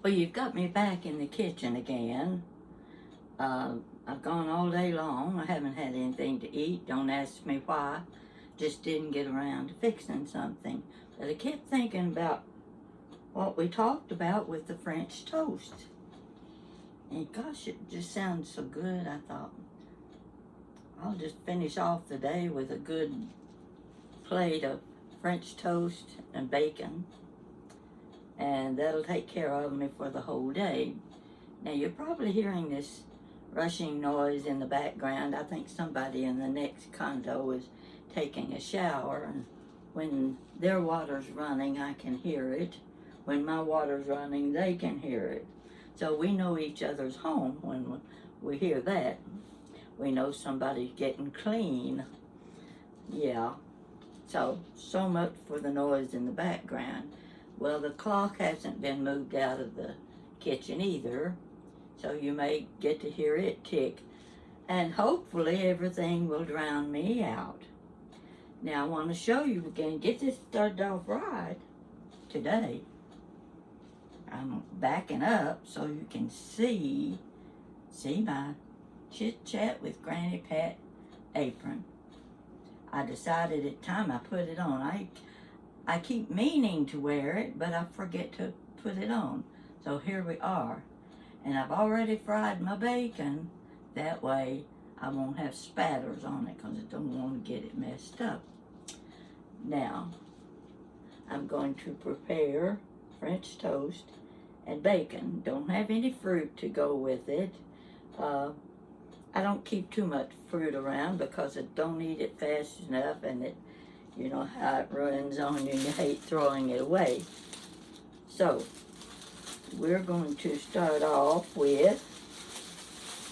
Well, you've got me back in the kitchen again. I've gone all day long. I haven't had anything to eat. Don't ask me why. Just didn't get around to fixing something. But I kept thinking about what we talked about with the French toast. And gosh, it just sounds so good. I thought I'll just finish off the day with a good plate of French toast and bacon, and that'll take care of me for the whole day. Now, you're probably hearing this rushing noise in the background. I think somebody in the next condo is taking a shower, and when their water's running, I can hear it. When my water's running, they can hear it. So we know each other's home when we hear that. We know somebody's getting clean. Yeah. So much for the noise in the background. Well, the clock hasn't been moved out of the kitchen either, so you may get to hear it tick. And hopefully everything will drown me out. Now I want to show you again, get this started off right today. I'm backing up so you can see my chit chat with Granny Pat apron. I decided at time I put it on. I keep meaning to wear it, but I forget to put it on. So here we are. And I've already fried my bacon. That way I won't have spatters on it because I don't want to get it messed up. Now, I'm going to prepare French toast and bacon. Don't have any fruit to go with it. I don't keep too much fruit around because I don't eat it fast enough, and it, you know how it runs on you and you hate throwing it away. So, we're going to start off with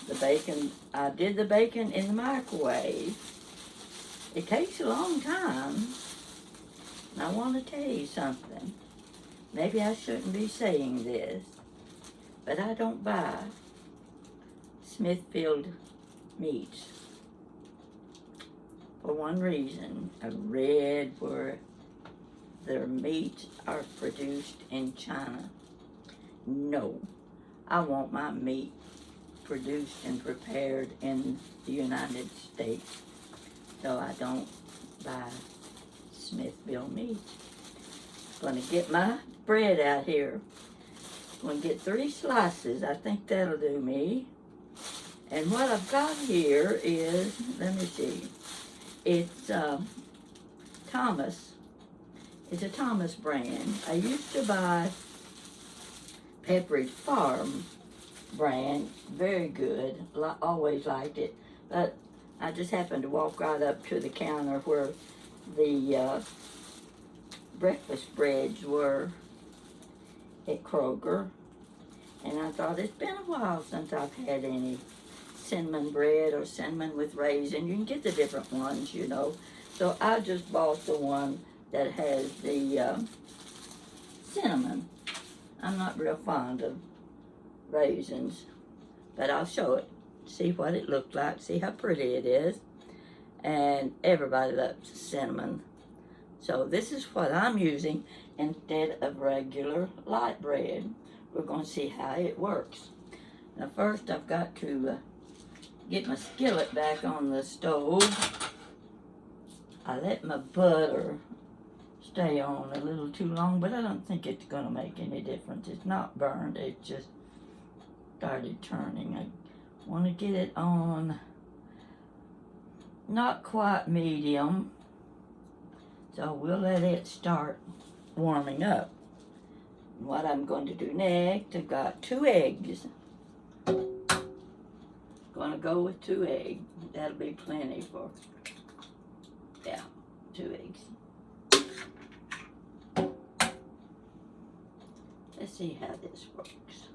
the bacon. I did the bacon in the microwave. It takes a long time. And I want to tell you something. Maybe I shouldn't be saying this, but I don't buy Smithfield meats for one reason. I read where their meats are produced in China. No, I want my meat produced and prepared in the United States, so I don't buy Smithfield meat. I'm going to get my bread out here. I'm going to get 3 slices. I think that'll do me. And what I've got here is, let me see, it's Thomas. It's a Thomas brand. I used to buy Pepperidge Farm brand, very good, always liked it, but I just happened to walk right up to the counter where the breakfast breads were at Kroger, and I thought it's been a while since I've had any cinnamon bread or cinnamon with raisin. You can get the different ones, you know. So I just bought the one that has the cinnamon. I'm not real fond of raisins, but I'll show it. See what it looked like. See how pretty it is. And everybody loves cinnamon. So this is what I'm using instead of regular light bread. We're going to see how it works. Now first I've got to get my skillet back on the stove. I let my butter stay on a little too long, but I don't think it's going to make any difference. It's not burned. It just started turning. I want to get it on not quite medium. So we'll let it start warming up. What I'm going to do next, I've got 2 eggs. Going to go with 2 eggs. That'll be plenty for, 2 eggs. Let's see how this works.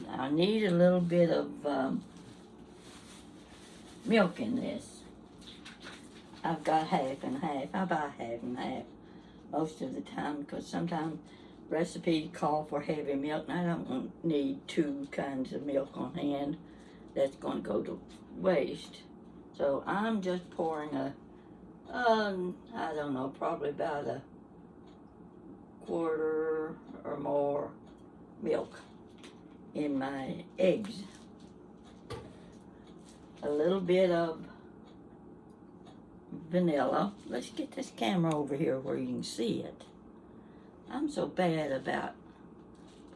Now I need a little bit of milk in this. I've got half and half. I buy half and half most of the time because sometimes recipes call for heavy milk, and I don't need 2 kinds of milk on hand. That's going to go to waste. So I'm just pouring I don't know, probably about quarter or more milk in my eggs. A little bit of vanilla. Let's get this camera over here where you can see it. I'm so bad about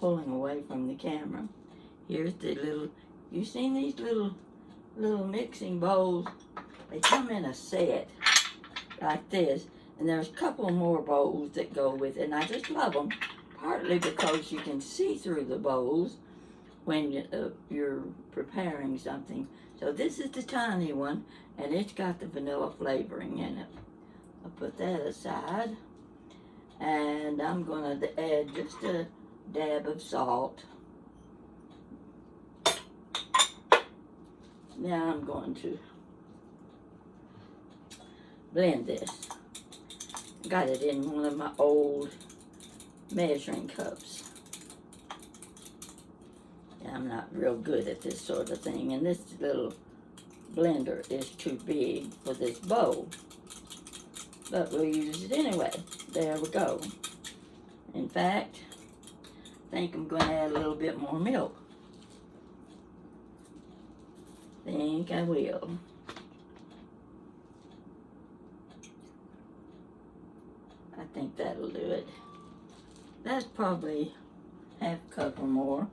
pulling away from the camera. Here's the little, you seen these little mixing bowls? They come in a set like this, and there's a couple more bowls that go with it, and I just love them, partly because you can see through the bowls when you're preparing something. So this is the tiny one, and it's got the vanilla flavoring in it. I'll put that aside, and I'm going to add just a dab of salt. Now I'm going to blend this. Got it in one of my old measuring cups. I'm not real good at this sort of thing, and this little blender is too big for this bowl, but we'll use it anyway. There we go. In fact, I think I'm going to add a little bit more milk. Think I will. I think that'll do it. That's probably half a cup or more.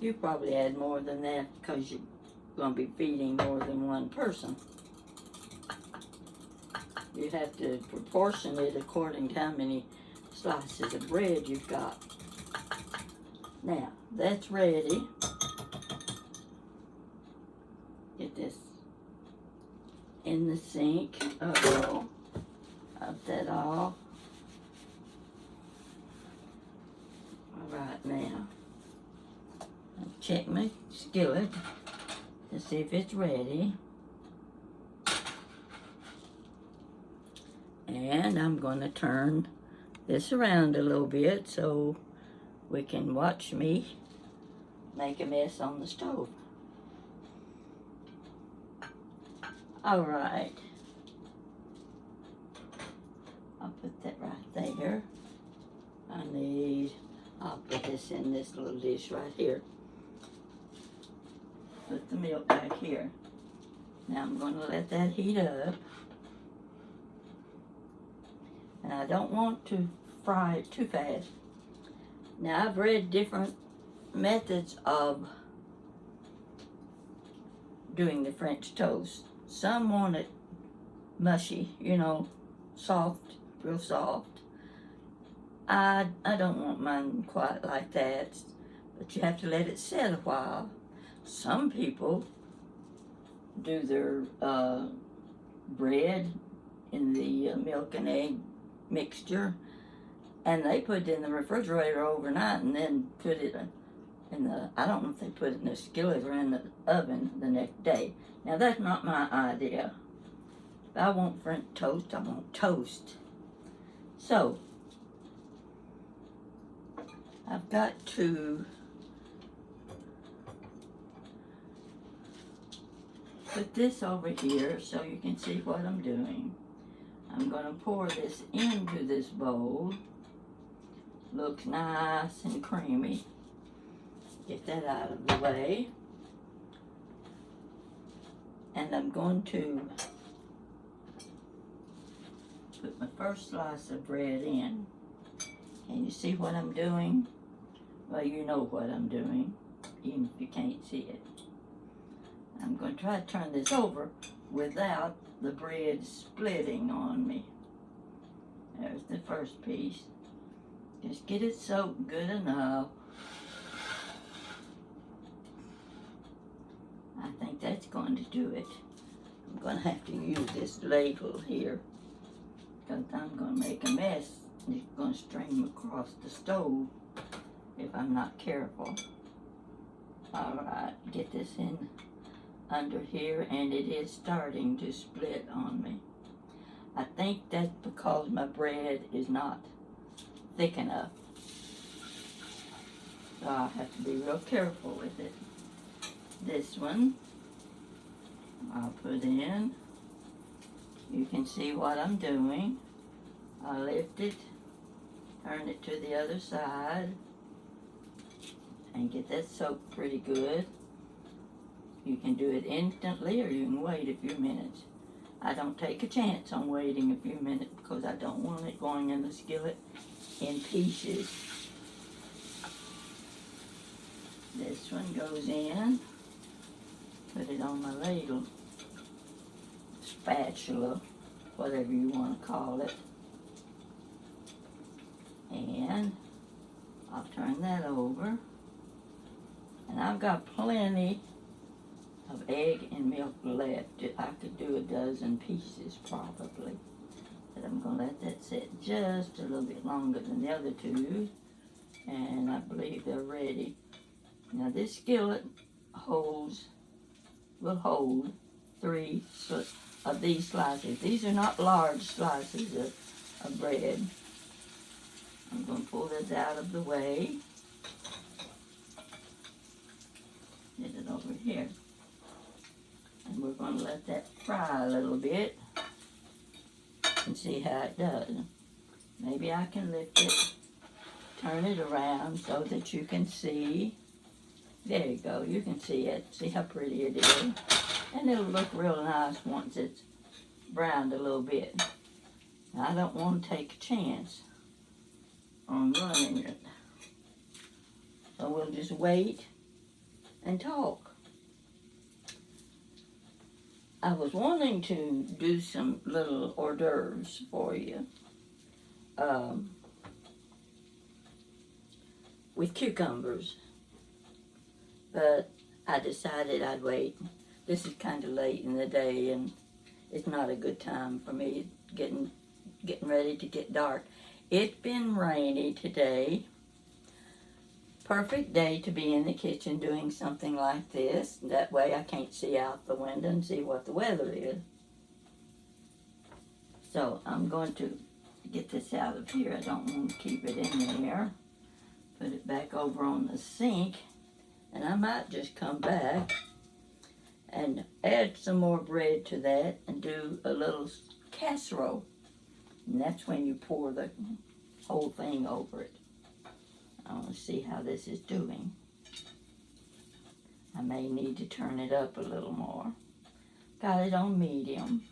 You probably add more than that because you're going to be feeding more than one person. You have to proportion it according to how many slices of bread you've got. Now, that's ready. Get this in the sink. Uh-oh. Up that off. All right, now. I'll check my skillet to see if it's ready. And I'm going to turn this around a little bit so we can watch me make a mess on the stove. All right. I'll put that right there. I'll put this in this little dish right here. Put the milk back here. Now I'm going to let that heat up. And I don't want to fry it too fast. Now I've read different methods of doing the French toast. Some want it mushy, soft, real soft. I don't want mine quite like that, but you have to let it set a while. Some people do their bread in the milk and egg mixture, and they put it in the refrigerator overnight and then put it in the, I don't know if they put it in the skillet or in the oven the next day. Now that's not my idea. If I want French toast, I want toast. So, I've got to put this over here so you can see what I'm doing. I'm going to pour this into this bowl. Looks nice and creamy. Get that out of the way. And I'm going to put my first slice of bread in. Can you see what I'm doing? Well, you know what I'm doing, even if you can't see it. I'm going to try to turn this over without the bread splitting on me. There's the first piece. Just get it soaked good enough. I think that's going to do it. I'm going to have to use this ladle here because I'm going to make a mess. It's going to stream across the stove if I'm not careful. All right, get this in under here, and it is starting to split on me. I think that's because my bread is not thick enough. So I'll have to be real careful with it. This one I'll put in. You can see what I'm doing. I lift it Turn it to the other side and get that soaked pretty good. You can do it instantly or you can wait a few minutes. I don't take a chance on waiting a few minutes because I don't want it going in the skillet in pieces. This one goes in. Put it on my ladle, spatula, whatever you want to call it. And I'll turn that over. And I've got plenty of egg and milk left. I could do a dozen pieces probably. But I'm going to let that sit just a little bit longer than the other two. And I believe they're ready. Now this skillet will hold 3 of these slices. These are not large slices of bread. I'm going to pull this out of the way. Get it over here. And we're going to let that fry a little bit and see how it does. Maybe I can lift it, turn it around so that you can see. There you go, you can see it. See how pretty it is. And it'll look real nice once it's browned a little bit. Now, I don't want to take a chance on running it. So we'll just wait and talk. I was wanting to do some little hors d'oeuvres for you with cucumbers, but I decided I'd wait. This is kind of late in the day and it's not a good time for me getting ready to get dark. It's been rainy today. Perfect day to be in the kitchen doing something like this. That way I can't see out the window and see what the weather is. So I'm going to get this out of here. I don't want to keep it in there. Put it back over on the sink. And I might just come back and add some more bread to that and do a little casserole. And that's when you pour the whole thing over it. I want to see how this is doing. I may need to turn it up a little more. Got it on medium.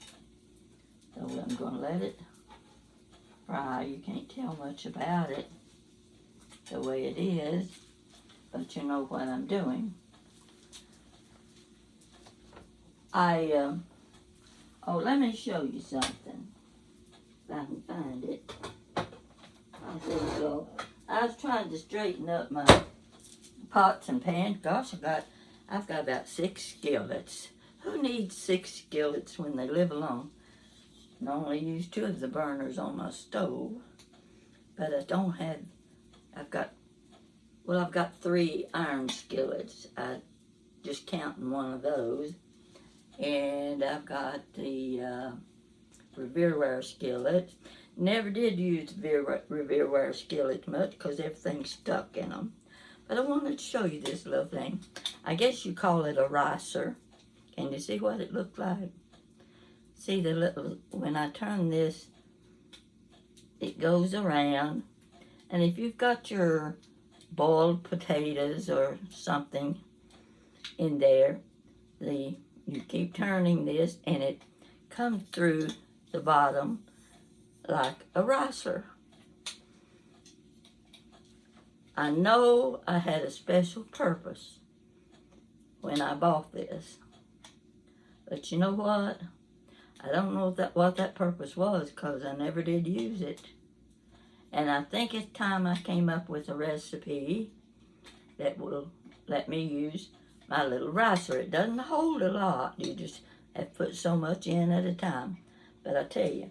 So I'm going to let it fry. You can't tell much about it the way it is, but you know what I'm doing. Let me show you something. If I can find it. There we go. I was trying to straighten up my pots and pans. Gosh, I've got about 6 skillets. Who needs 6 skillets when they live alone? I only use 2 of the burners on my stove. But I don't have, I've got 3 iron skillets. I just counting one of those. And I've got the Revereware skillet. Never did use the Revereware skillet much because everything's stuck in them. But I wanted to show you this little thing. I guess you call it a ricer. Can you see what it looked like? See the little, when I turn this, it goes around. And if you've got your boiled potatoes or something in there, you keep turning this and it comes through the bottom like a ricer. I know I had a special purpose when I bought this, but you know what? I don't know what that purpose was because I never did use it. And I think it's time I came up with a recipe that will let me use my little ricer. It doesn't hold a lot. You just have to put so much in at a time. But I tell you,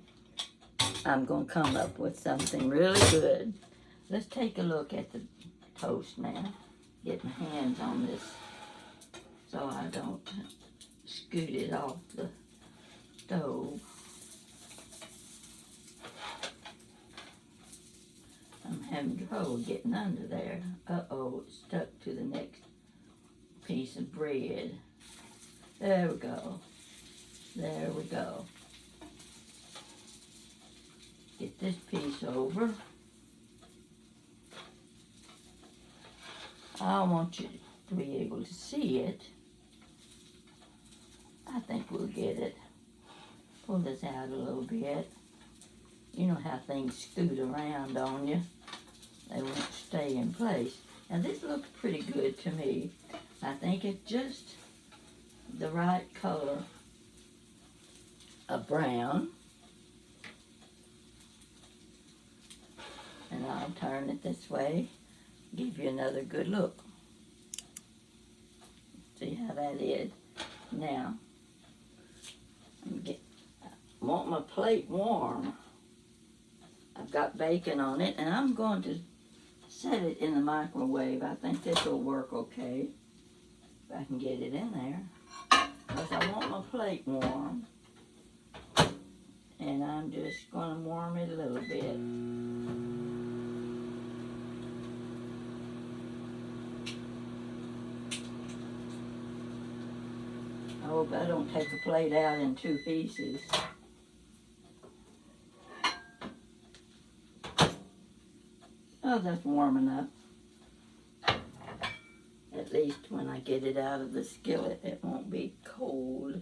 I'm going to come up with something really good. Let's take a look at the toast now. Get my hands on this so I don't scoot it off the stove. I'm having trouble getting under there. Uh-oh, it's stuck to the next piece of bread. There we go. There we go. Get this piece over. I want you to be able to see it. I think we'll get it. Pull this out a little bit. You know how things scoot around on you. They won't stay in place. Now this looks pretty good to me. I think it's just the right color of brown. And I'll turn it this way, give you another good look. See how that is? Now, I want my plate warm. I've got bacon on it, and I'm going to set it in the microwave. I think this will work okay, if I can get it in there. Because I want my plate warm. And I'm just going to warm it a little bit. I hope I don't take the plate out in two pieces. Oh, that's warm enough. At least when I get it out of the skillet, it won't be cold.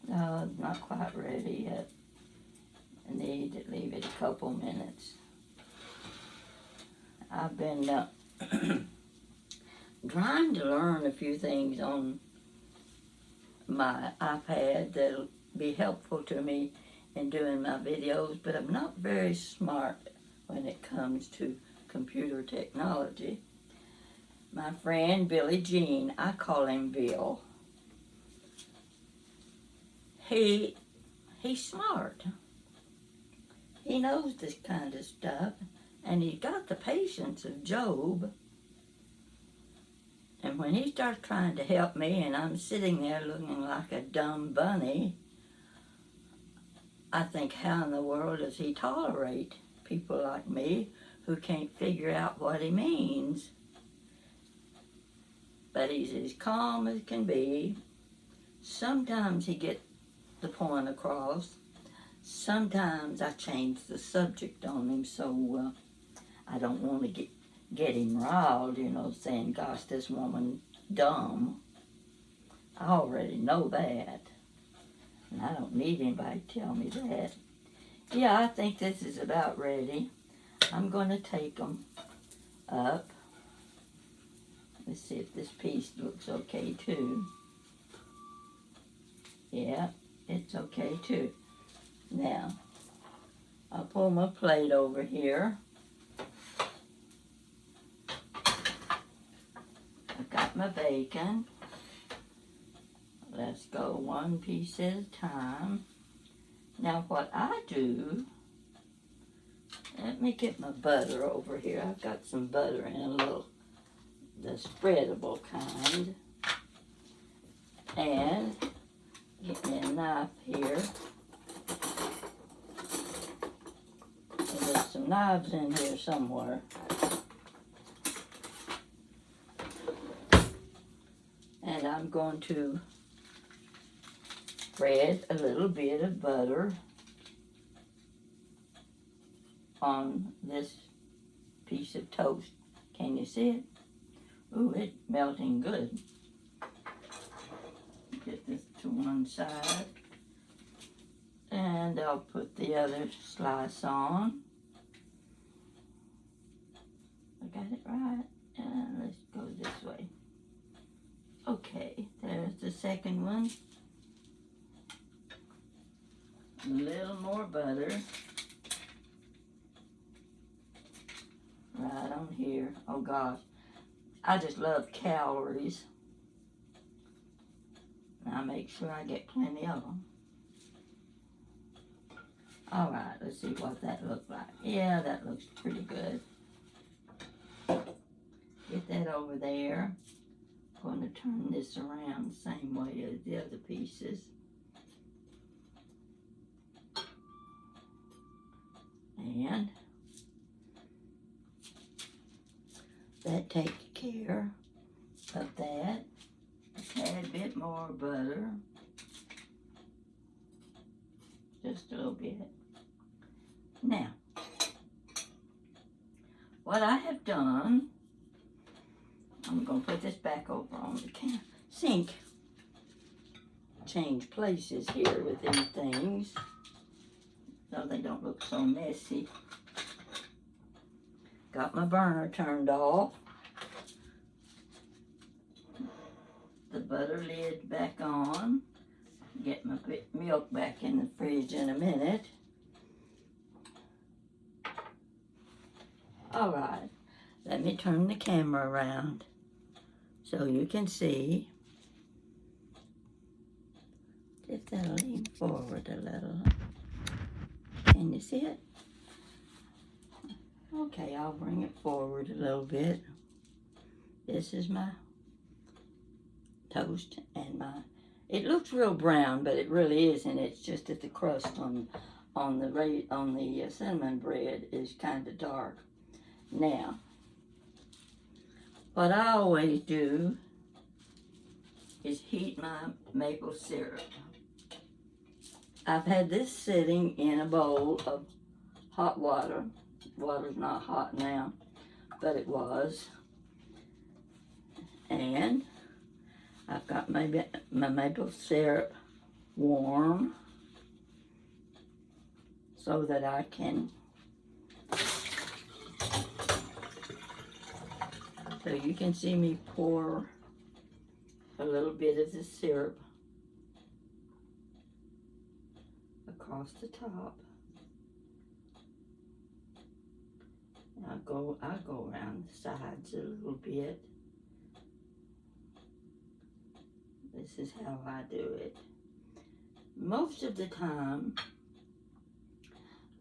No, it's not quite ready yet. I need to leave it a couple minutes. I've been trying to learn a few things on my iPad that'll be helpful to me in doing my videos, but I'm not very smart when it comes to computer technology. My friend Billy Jean, I call him Bill. He's smart. He knows this kind of stuff, and he's got the patience of Job. And when he starts trying to help me and I'm sitting there looking like a dumb bunny, I think, how in the world does he tolerate people like me who can't figure out what he means? But he's as calm as can be. Sometimes he gets the point across. Sometimes I change the subject on him, so I don't want to get him riled, you know, saying, gosh, this woman dumb. I already know that. And I don't need anybody to tell me that. Yeah, I think this is about ready. I'm going to take them up. Let's see if this piece looks okay too. Yeah, it's okay too. Now, I'll pull my plate over here. I've got my bacon. Let's go one piece at a time. Now what I do, let me get my butter over here. I've got some butter in a little, the spreadable kind. And get me a knife here. And there's some knives in here somewhere. And I'm going to spread a little bit of butter on this piece of toast. Can you see it? Ooh, it's melting good. Get this to one side. And I'll put the other slice on. I got it right. And let's go this way. Okay, there's the second one. A little more butter. Right on here. Oh gosh, I just love calories. And I make sure I get plenty of them. All right, let's see what that looks like. Yeah, that looks pretty good. Get that over there. I'm going to turn this around the same way as the other pieces. And that takes care of that. A tad bit more butter. Just a little bit. Now, what I have done, I'm going to put this back over on the sink. Change places here with these things so they don't look so messy. Got my burner turned off. The butter lid back on. Get my milk back in the fridge in a minute. All right, let me turn the camera around so you can see. If that'll lean forward a little. Can you see it? Okay, I'll bring it forward a little bit. This is my toast and it looks real brown, but it really isn't. It's just that the crust on the cinnamon bread is kind of dark. Now, what I always do is heat my maple syrup. I've had this sitting in a bowl of hot water. Water's not hot now, but it was. And I've got my maple syrup warm so that I can, so you can see me pour a little bit of the syrup across the top. I'll go around the sides a little bit. This is how I do it. Most of the time,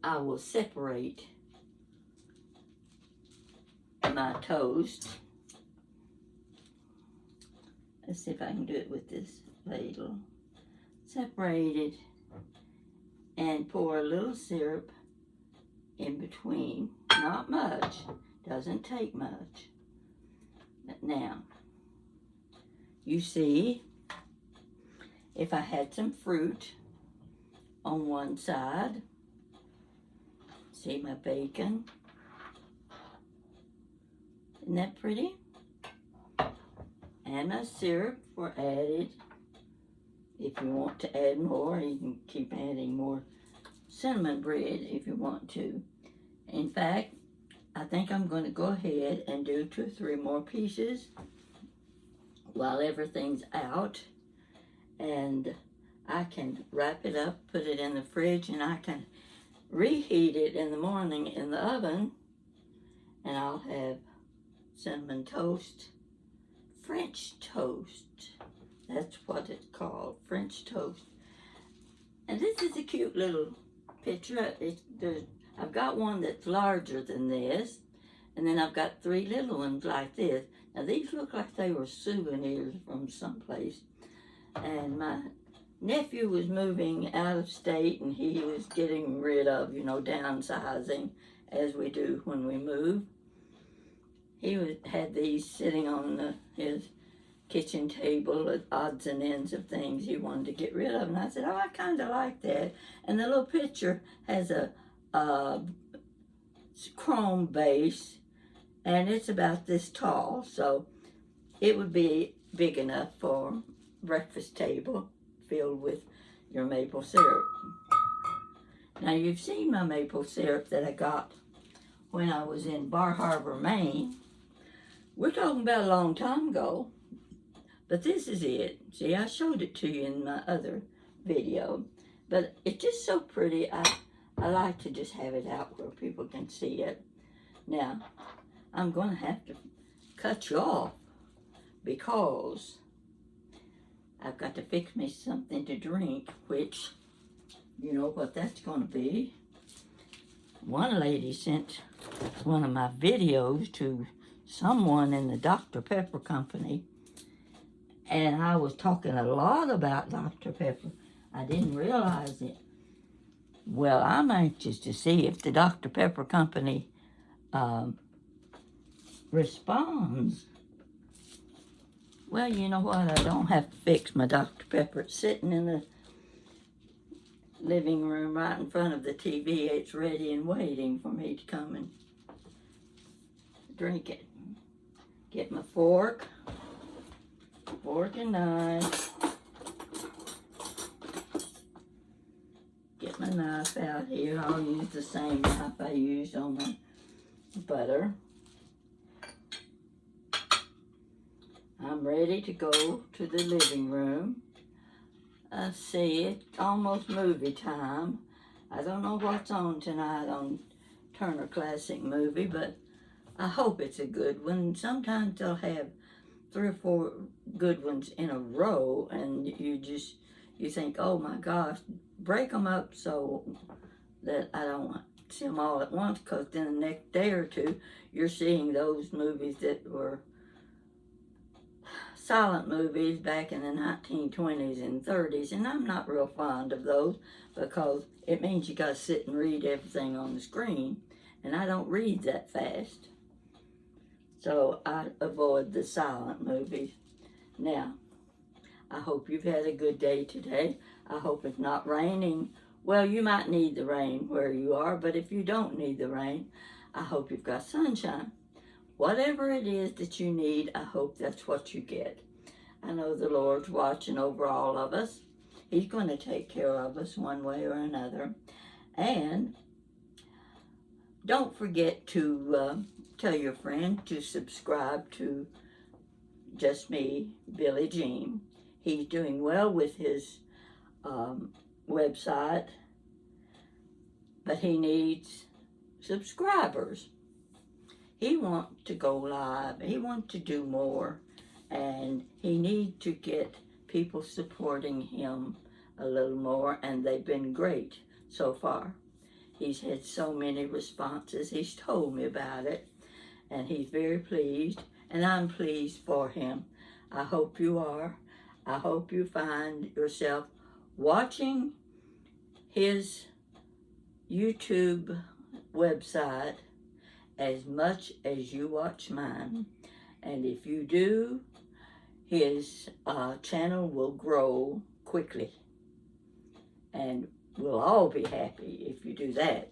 I will separate my toast. Let's see if I can do it with this ladle. Separate it and pour a little syrup in between. Not much, doesn't take much. But now, you see, if I had some fruit on one side, see my bacon, isn't that pretty? And my syrup for added. If you want to add more, you can keep adding more cinnamon bread if you want to. In fact, I think I'm going to go ahead and do 2 or 3 more pieces while everything's out, and I can wrap it up, put it in the fridge, and I can reheat it in the morning in the oven, and I'll have cinnamon toast, French toast. That's what it's called, French toast. And this is a cute little picture. I've got one that's larger than this, and then I've got 3 little ones like this. Now these look like they were souvenirs from someplace. And my nephew was moving out of state, and he was getting rid of, downsizing, as we do when we move. He had these sitting on his kitchen table with odds and ends of things he wanted to get rid of. And I said, oh, I kind of like that. And the little picture has a chrome base, and it's about this tall, so it would be big enough for breakfast table filled with your maple syrup. Now you've seen my maple syrup that I got when I was in Bar Harbor, Maine. We're talking about a long time ago, but this is it. See, I showed it to you in my other video, but it's just so pretty. I like to just have it out where people can see it. Now, I'm going to have to cut you off because I've got to fix me something to drink, which, you know what that's going to be. One lady sent one of my videos to someone in the Dr. Pepper company, and I was talking a lot about Dr. Pepper. I didn't realize it. Well, I'm anxious to see if the Dr. Pepper company responds. Well, you know what? I don't have to fix my Dr. Pepper. It's sitting in living room right in front of the TV. It's ready and waiting for me to come and drink it. Get my fork and knife. Get my knife out here. I'll use the same knife I used on the butter. I'm ready to go to the living room. I see it's almost movie time. I don't know what's on tonight on Turner Classic Movie, but I hope it's a good one. Sometimes they'll have 3 or 4 good ones in a row, and you think, oh my gosh, break them up so that I don't see them all at once, because then the next day or two you're seeing those movies that were silent movies back in the 1920s and 30s, and I'm not real fond of those because it means you gotta sit and read everything on the screen, and I don't read that fast, so I avoid the silent movies. Now, I hope you've had a good day today. I hope it's not raining. Well, you might need the rain where you are, but if you don't need the rain, I hope you've got sunshine. Whatever it is that you need, I hope that's what you get. I know the Lord's watching over all of us. He's going to take care of us one way or another. And don't forget to tell your friend to subscribe to Just Me, Billie Jean. He's doing well with his website, but he needs subscribers. He wants to go live. He wants to do more, and he needs to get people supporting him a little more, and they've been great so far. He's had so many responses. He's told me about it, and he's very pleased, and I'm pleased for him. I hope you are. I hope you find yourself watching his YouTube website as much as you watch mine. And if you do, his channel will grow quickly. And we'll all be happy if you do that.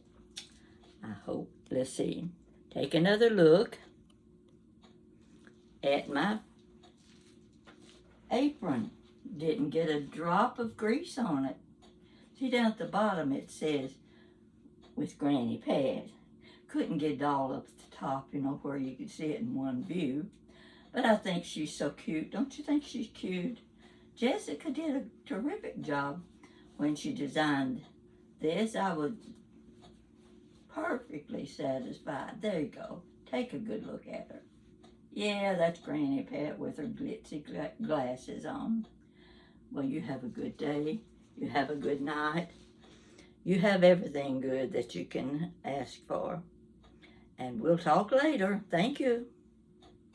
I hope. Let's see. Take another look at my apron. Didn't get a drop of grease on it. See down at the bottom it says, with Granny Pat. Couldn't get it all up at the top, you know, where you could see it in one view. But I think she's so cute. Don't you think she's cute? Jessica did a terrific job when she designed this. I was perfectly satisfied. There you go. Take a good look at her. Yeah, that's Granny Pat with her glitzy glasses on. Well, you have a good day. You have a good night. You have everything good that you can ask for. And we'll talk later. Thank you.